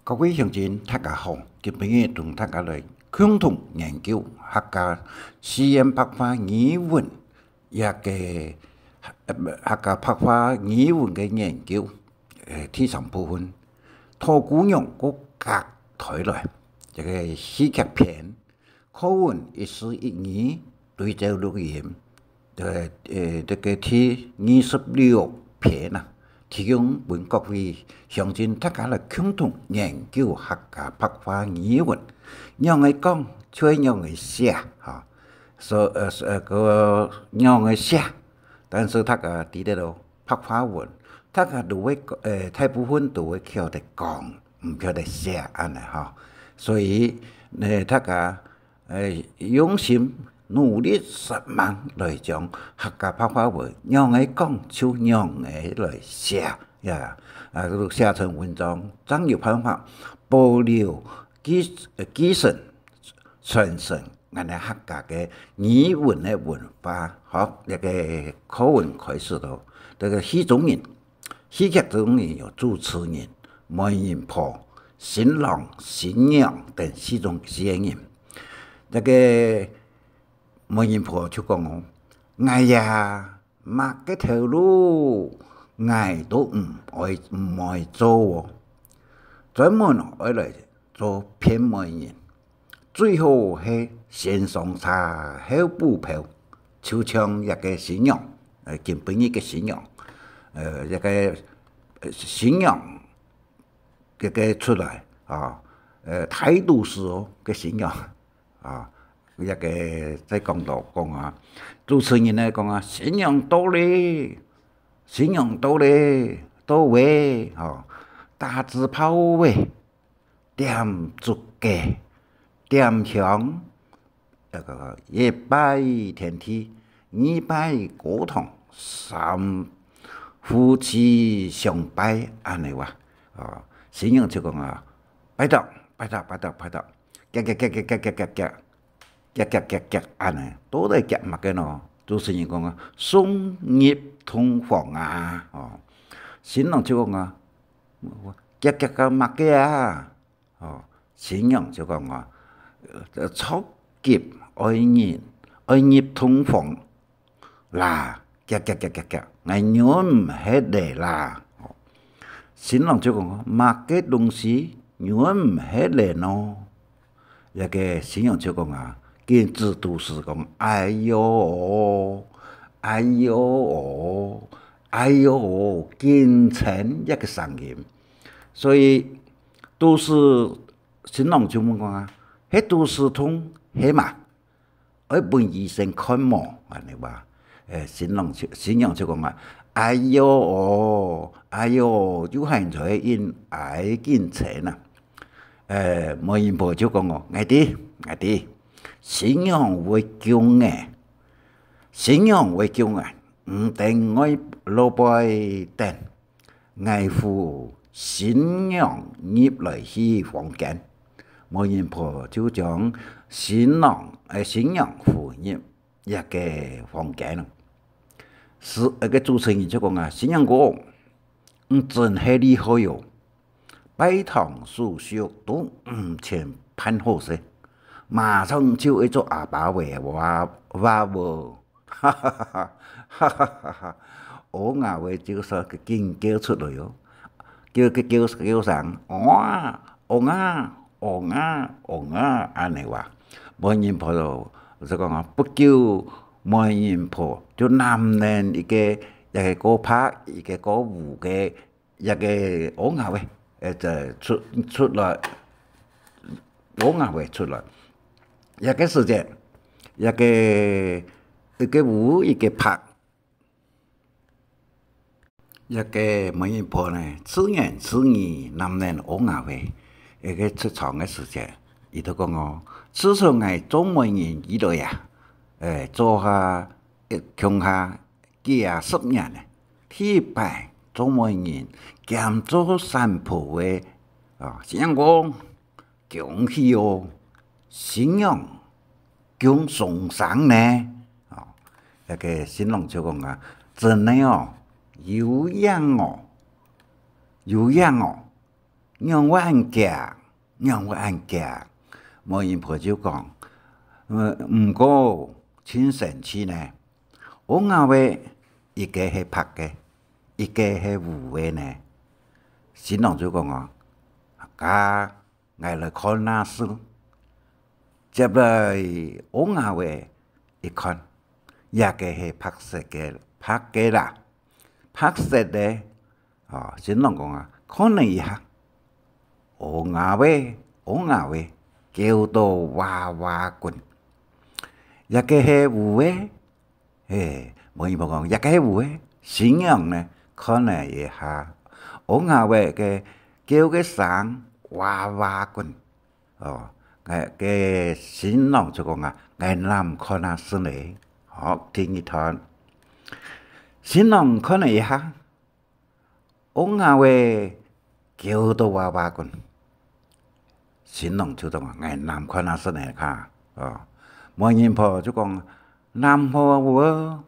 各位乡亲，大家好！今日同大家来共同研究客家实验白话语文客家白话语文嘅研究。第三部分，托姑娘個隔台來，一個戲劇片，課文一時一語對照錄音，這個第26篇啊。提供本各位鄉親大家來共同研究客家白話語文，讓佢講，再讓佢寫，嚇，讓佢寫，但是大家知道咯，白話文，大家都會大部分都會曉得講，唔曉得寫安尼嚇，所以大家用心。努力實忙來將客家白話文，讓佢講就讓佢來寫呀，寫成文章，掌握辦法，保留基神傳承我哋客家嘅語文嘅文化。好，一個課文開始咯。這個戲中人，戲劇中人有主持人、媒人婆、新郎、新娘等四種演員。這個媒人婆就講我，哎呀，擘個頭路，我都唔愛做喎，專門愛來做騙媒人，最好係先上茶後補票，就像一個新娘，基本一個新娘，一個新娘一個出來啊，態度是哦，個新娘啊。一個在講道講啊，主持人咧講啊，新娘到咧，新娘到咧，到位吼，打紙炮位，點燭嘅，點香，一拜天地，二拜高堂，三夫妻相拜，安尼話，新娘就講啊，拜到，夾，安尼，都係夾乜嘅咯？主持人講啊，送入洞房啊，新郎就講啊，夾個乜嘅啊，新娘就講啊，初結愛人，愛入洞房啦，夾，我娘唔係嚟啦，新郎就講啊，乜嘅東西娘唔係嚟咯，一個新娘就講啊。見字都是講，哎呦，見成一個聲音，所以都是新郎就咁講啊，迄都是通係嘛，愛本醫生看毛，安尼話，新娘就講啊，哎呦，就係在因愛見成啊，媒人婆就講哦，愛啲。新娘會叫嘅，唔等我老輩等，愛扶新娘入來去房間，媒人婆就將新娘扶入一個房間咯。是一個主持人就講啊，新娘哥，真係厲害喲，拜堂叔叔都唔前攀好勢。馬上就會做阿爸喂，話喎，我牙喂就是個驚叫出來喲，叫聲，安尼話，媒人婆就講啊，不叫媒人婆，就男人一個歌拍，一個歌舞嘅一個我牙喂，就出來，我牙喂出來。一個時間，一個舞，一個拍，一個媒人婆呢，自言自語，男人我牙喂，一個出場嘅時間，伊都講哦，自從我做媒人以來呀，做下窮下幾10年咧，第一擺做媒人兼做三婆嘅，新娘講恭喜哦。新娘供送上呢，一個新郎就講啊，真係哦，有樣哦，让我按行，让我按行。摩音婆就讲，毋过真神奇呢。我认为一个是拍的，一个是有的呢。新郎就讲啊，家我来看那书，接来我认为一看，也个是拍摄嘅，拍嘅啦，拍摄的。哦，新郎讲啊，看了一下，我认为叫到娃娃棍，也个是有的。摩音婆讲，也个是有的。新娘呢，看了一下，我认为个叫个声娃娃棍。哦，个新郎就讲啊，我男看那是嘞，好听一段。新郎看了一下，我认为叫到娃娃棍。新郎就讲啊，我男看那是嘞卡。哦，摩音婆就讲，男好我，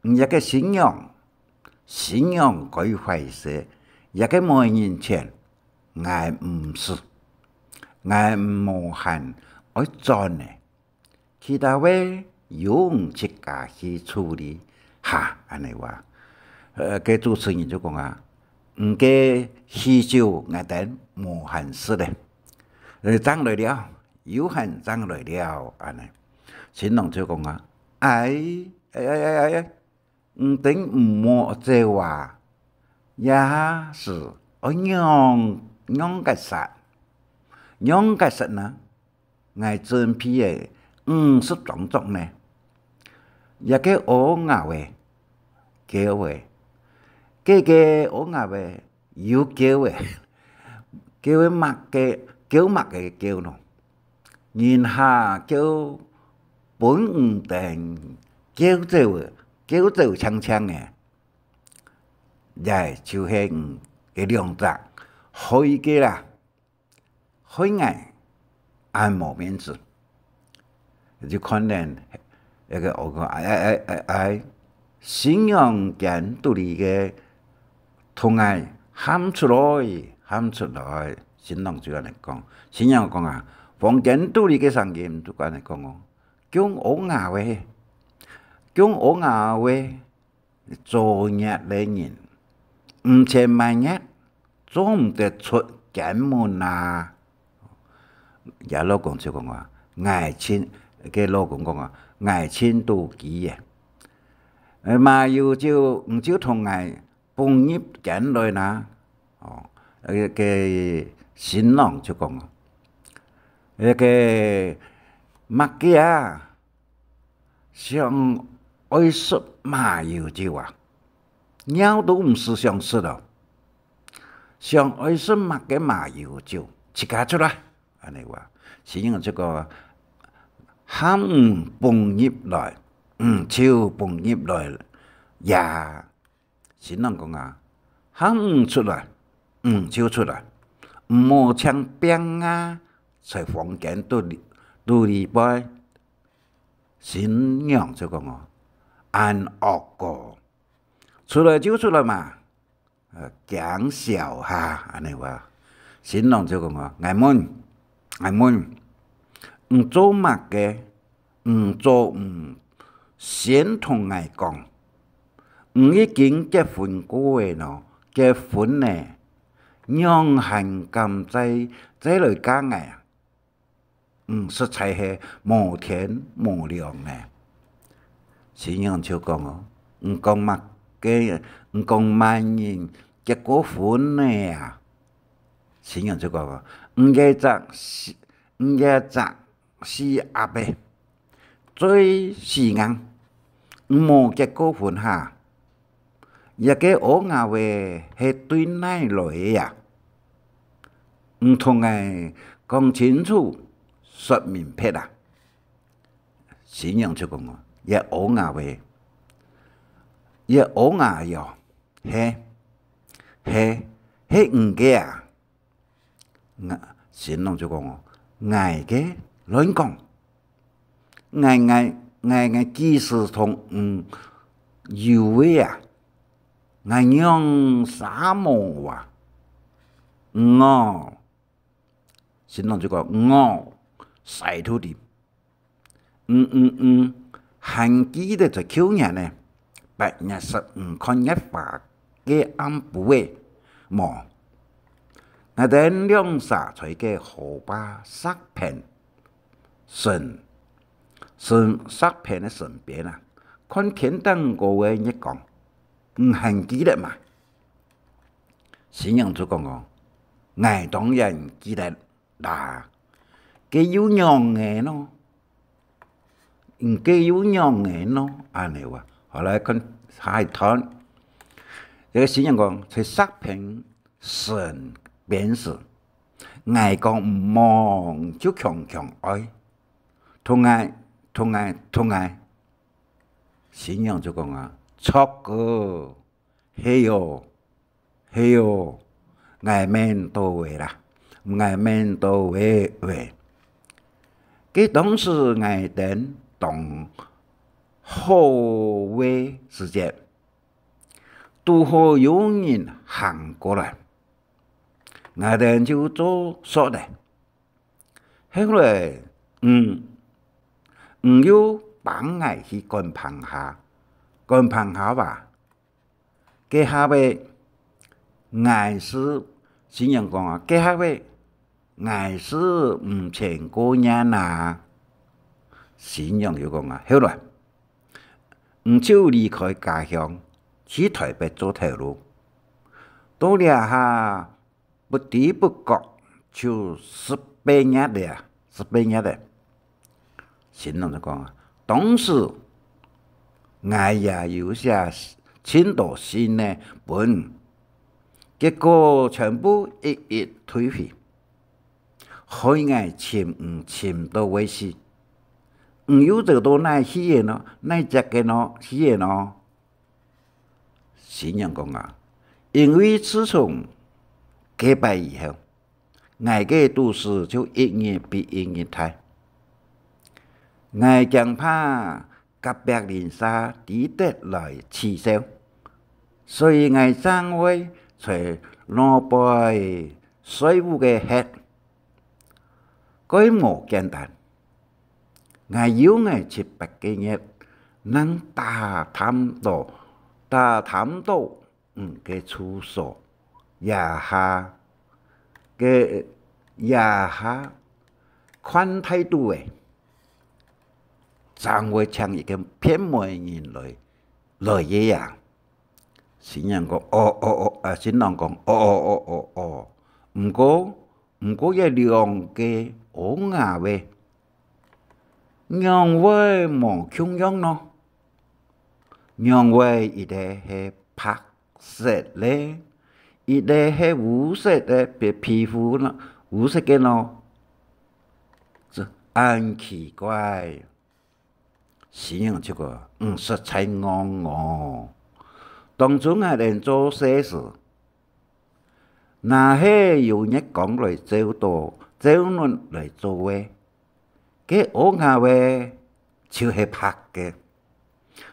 一个新娘改坏事，一个摩音前，我唔是。我无限爱转呢，其他位用自家去处理，哈，安尼话，个主持人就讲啊，个需求我等无限时咧，涨来了，有限涨来了，安尼，新郎就讲啊，唔等唔莫这话，也是我让个啥？让个啥呢？我真批的是种种呢，也个我认为叫的，个我认为有叫的，叫的默嘅叫咯，然下叫本唔定叫做呛呛嘅，也就是嘅两只开嘅啦。开眼按摩面子，就可能那个我讲信仰间独立嘅同爱喊出来，新郎就安尼讲，新娘讲啊，房间独立嘅声音就安尼讲哦，讲我牙话，做日的人，唔千万日做唔得出间门啊！也老公就讲话，爱情个老公讲啊，爱情妒忌嘅，嘛又就唔少同爱搬入间来啦。哦，个新郎就讲啊，个物件啊，像爱说嘛又就话，鸟都唔是相似咯，像爱说物件嘛又就切家出来。安尼话，是因为这个喊放入来，手放入来，也新郎讲啊，喊出来，手出来，无枪兵啊，在房间都里边，新娘就讲哦，按恶过，出来就出来嘛，讲笑哈，安尼话，新郎就讲哦，爱问，做乜嘅？做先同爱讲，已經結婚過嘅咯，結婚呢，讓人咁再來講嘅，實在係無天無量嘅。新娘就講哦，講乜嘅？講萬人結過婚嘅啊？新娘就講哦。唔嘅是阿伯最時硬，冇結過婚下，一個我認為係對奶來呀，唔同嘅講清楚說明白啦。新娘就講我，也我認為喲，係唔嘅啊。新郎就講我，愛嘅亂講，愛技術同有嘅啊，愛用啥模啊？我，神农就讲我晒土地，汉基的在口年呢，825看一法嘅安不为毛，我哋两沙在嘅河坝石片神石片的身边啊，看天灯各位一讲，汉基的嘛，神人就讲我，我当然记得啦，佢有娘嘅咯。佢有娘嘅咯，安尼話。後來看海灘，這個先人講，在石片神邊時，愛講唔望就強愛，同愛，先人就講啊，錯個，係喲，愛面到位啦，愛面到位，佢當時愛等。當後位時節，拄好有人行過來，我哋就做說咧。後來，有幫我去觀棚下話，佢下尾我是先人講啊，佢下尾我是唔前過年啊。先人就講啊，後來就離開家鄉，去台北做頭路，到了下不知不覺就18年了。先人就講啊，當時我也有些簽到新的本，結果全部一退回，害我簽到為止。有這多耐去嘅咯，耐隻嘅咯，去嘅咯。先人講啊，因為自從結拜以後，我嘅都市就一年比一年大。我將怕隔壁鄰舍抵得來刺傷，所以我將會在老輩稅務嘅客，佢冇簡單。我要我7、8個月，能打探到嘅處所，也下寬態度嘅，將會請一個偏門人來嘢呀。先人講先人講唔過一兩個我牙嘅。娘位冇窮樣咯，娘位一定係白色咧，一定係烏色嘅皮膚咯，烏色嘅咯，很奇怪。先人就講，實在我，當初我哋做事時，那係有人講來走論來做嘅。cái ổ ngà về chưa hề phạt kì,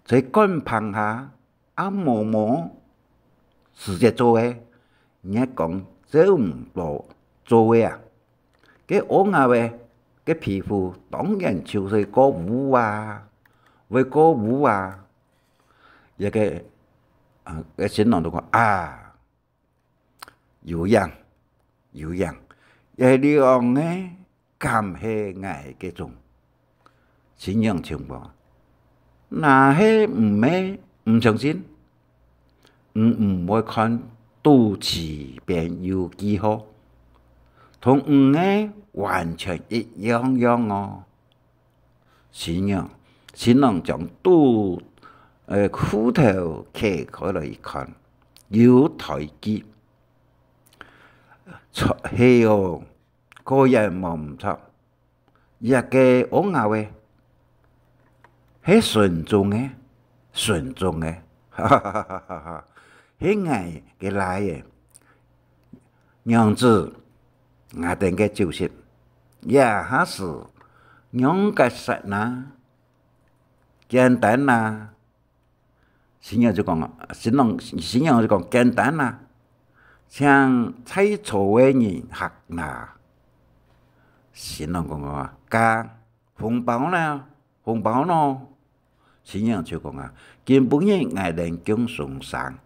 rồi con phẳng hạ ám mồ sự việc做嘅，nhớ講走唔到做嘅啊，cái ổ ngà về cái皮膚當然就是歌舞啊，為歌舞啊，一個先人都講啊，有樣，也利用呢。cảm hệ ngại cái種先人情況，那係唔相信，唔會看都市邊有幾好，同唔係完全一樣哦。先人將都褲頭揭開來一看，有台階，係哦。個人冇唔錯，一個我牙嘅係順眾嘅，係愛嘅來嘅，樣子我哋嘅就是，也還是樣嘅實啦，簡單啦，先人就講簡單啦，像采草的人學嗱，先人講啊，加紅包呢，紅包咯，先人就講啊，根本人愛人供送上，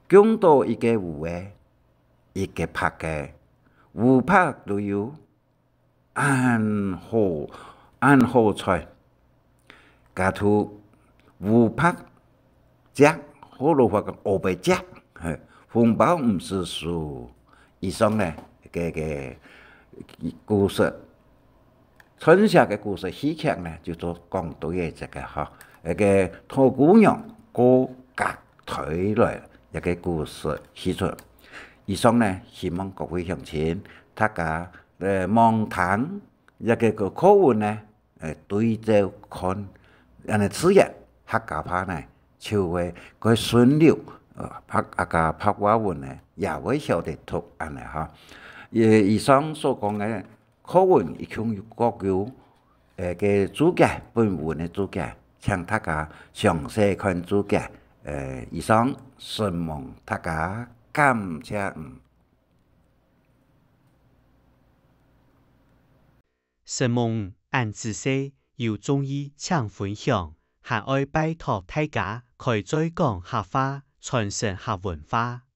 供到一個有嘅，一個拍嘅，有拍都有，按好菜，加圖有拍食，好多話講學白食。紅包唔是數，以上呢個故事，春夏嘅故事戲劇呢，就做講到嘅這個哈，一個托姑娘過隔腿來一個故事戲出。以上呢，希望各位鄉親大家望談一個課文呢，對照看，安尼此日客家話呢，就會佢順溜。客家話文呢，也會曉得讀安尼哈。以上所講嘅課文，已經有各有嘅注解，本文嘅注解，請大家詳細看注解。以上希望大家感謝。希望按自細有中意請分享，還愛拜託大家開再講客話，傳承客文化。